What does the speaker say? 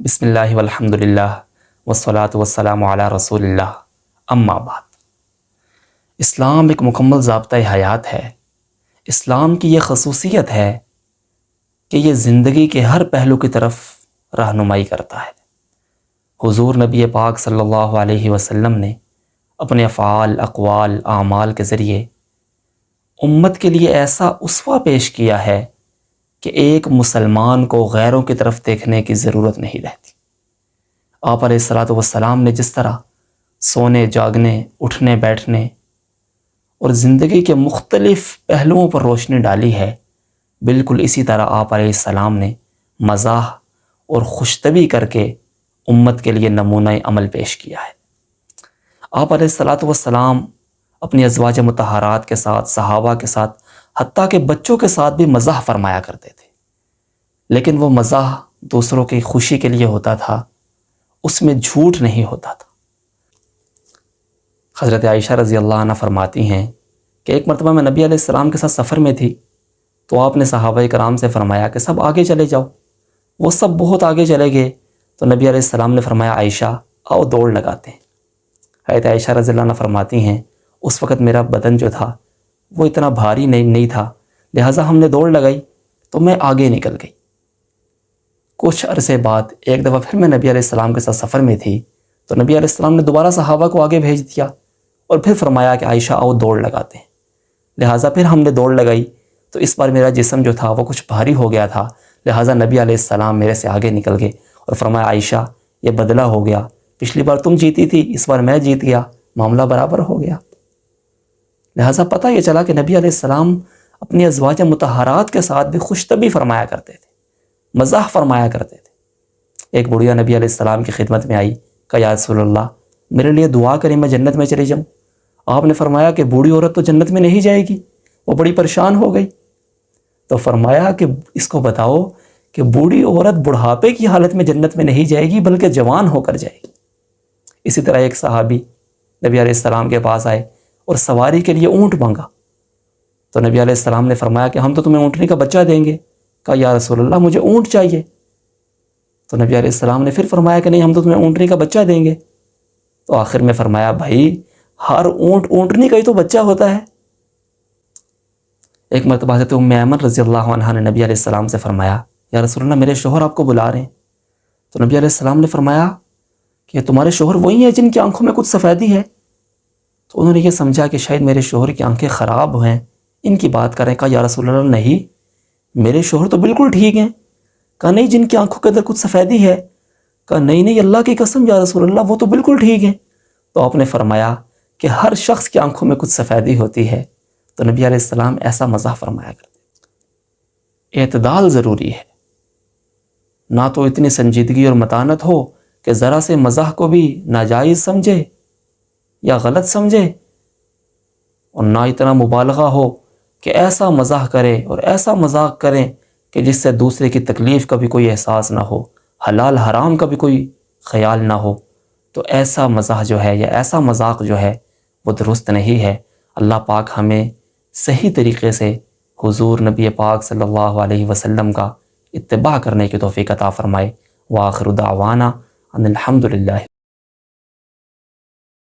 بسم اللہ والحمد للہ والصلاة والسلام علی رسول اللہ، اما بعد۔ اسلام ایک مکمل ضابطۂ حیات ہے۔ اسلام کی یہ خصوصیت ہے کہ یہ زندگی کے ہر پہلو کی طرف رہنمائی کرتا ہے۔ حضور نبی پاک صلی اللہ علیہ وسلم نے اپنے افعال، اقوال، اعمال کے ذریعے امت کے لیے ایسا اسوہ پیش کیا ہے کہ ایک مسلمان کو غیروں کی طرف دیکھنے کی ضرورت نہیں رہتی۔ آپ علیہ الصلوۃ والسلام نے جس طرح سونے، جاگنے، اٹھنے، بیٹھنے اور زندگی کے مختلف پہلوؤں پر روشنی ڈالی ہے، بالکل اسی طرح آپ علیہ السلام نے مزاح اور خوشطبی کر کے امت کے لیے نمونہ عمل پیش کیا ہے۔ آپ علیہ الصلوۃ والسلام اپنی ازواج مطہرات کے ساتھ، صحابہ کے ساتھ، حتیٰ کہ بچوں کے ساتھ بھی مزاح فرمایا کرتے تھے، لیکن وہ مزاح دوسروں کی خوشی کے لیے ہوتا تھا، اس میں جھوٹ نہیں ہوتا تھا۔ حضرت عائشہ رضی اللہ عنہ فرماتی ہیں کہ ایک مرتبہ میں نبی علیہ السلام کے ساتھ سفر میں تھی، تو آپ نے صحابہ کرام سے فرمایا کہ سب آگے چلے جاؤ۔ وہ سب بہت آگے چلے گئے تو نبی علیہ السلام نے فرمایا عائشہ آؤ دوڑ لگاتے ہیں۔ حضرت عائشہ رضی اللہ عنہ فرماتی ہیں اس وقت میرا بدن جو تھا وہ اتنا بھاری نہیں تھا، لہٰذا ہم نے دوڑ لگائی تو میں آگے نکل گئی۔ کچھ عرصے بعد ایک دفعہ پھر میں نبی علیہ السلام کے ساتھ سفر میں تھی، تو نبی علیہ السلام نے دوبارہ صحابہ کو آگے بھیج دیا اور پھر فرمایا کہ عائشہ آؤ دوڑ لگاتے ہیں۔ لہٰذا پھر ہم نے دوڑ لگائی تو اس بار میرا جسم جو تھا وہ کچھ بھاری ہو گیا تھا، لہٰذا نبی علیہ السلام میرے سے آگے نکل گئے اور فرمایا عائشہ یہ بدلہ ہو گیا، پچھلی بار تم جیتی تھی، اس بار میں جیت گیا، معاملہ برابر ہو گیا۔ لہٰذا پتہ یہ چلا کہ نبی علیہ السلام اپنی ازواج مطہرات کے ساتھ بھی خوشطبی فرمایا کرتے تھے، مزاح فرمایا کرتے تھے۔ ایک بڑھیا نبی علیہ السلام کی خدمت میں آئی، کہا یا رسول اللہ میرے لیے دعا کریں میں جنت میں چلی جاؤں۔ آپ نے فرمایا کہ بوڑھی عورت تو جنت میں نہیں جائے گی، وہ بڑی پریشان ہو گئی۔ تو فرمایا کہ اس کو بتاؤ کہ بوڑھی عورت بڑھاپے کی حالت میں جنت میں نہیں جائے گی بلکہ جوان ہو کر جائے گی۔ اسی طرح ایک صحابی نبی علیہ السلام کے پاس آئے اور سواری کے لیے اونٹ مانگا، تو نبی علیہ السلام نے فرمایا کہ ہم تو تمہیں اونٹنی کا بچہ دیں گے۔ کہا یا رسول اللہ مجھے اونٹ چاہیے۔ تو نبی علیہ السلام نے پھر فرمایا کہ نہیں ہم تو تمہیں اونٹنی کا بچہ دیں گے۔ تو آخر میں فرمایا بھائی ہر اونٹ اونٹنی کا ہی تو بچہ ہوتا ہے۔ ایک مرتبہ حضرت ام ایمن رضی اللہ عنہا نے نبی علیہ السلام سے فرمایا یا رسول اللہ میرے شوہر آپ کو بلا رہے ہیں۔ تو نبی علیہ السلام نے فرمایا کہ تمہارے شوہر وہی ہیں جن کی آنکھوں میں کچھ سفیدی ہے؟ تو انہوں نے یہ سمجھا کہ شاید میرے شوہر کی آنکھیں خراب ہیں، ان کی بات کریں۔ کہا یا رسول اللہ نہیں میرے شوہر تو بالکل ٹھیک ہیں۔ کہا نہیں جن کی آنکھوں کے اندر کچھ سفیدی ہے؟ کہا نہیں اللہ کی قسم یا رسول اللہ وہ تو بالکل ٹھیک ہیں۔ تو آپ نے فرمایا کہ ہر شخص کی آنکھوں میں کچھ سفیدی ہوتی ہے۔ تو نبی علیہ السلام ایسا مزاح فرمایا کرتے۔ اعتدال ضروری ہے، نہ تو اتنی سنجیدگی اور متانت ہو کہ ذرا سے مزاح کو بھی ناجائز سمجھے یا غلط سمجھے، اور نہ اتنا مبالغہ ہو کہ ایسا مزاح کرے اور ایسا مذاق کریں کہ جس سے دوسرے کی تکلیف کا بھی کوئی احساس نہ ہو، حلال حرام کا بھی کوئی خیال نہ ہو۔ تو ایسا مزاح جو ہے یا ایسا مذاق جو ہے وہ درست نہیں ہے۔ اللہ پاک ہمیں صحیح طریقے سے حضور نبی پاک صلی اللہ علیہ وسلم کا اتباع کرنے کی توفیق عطا فرمائے۔ وآخر دعوانا ان الحمد للہ۔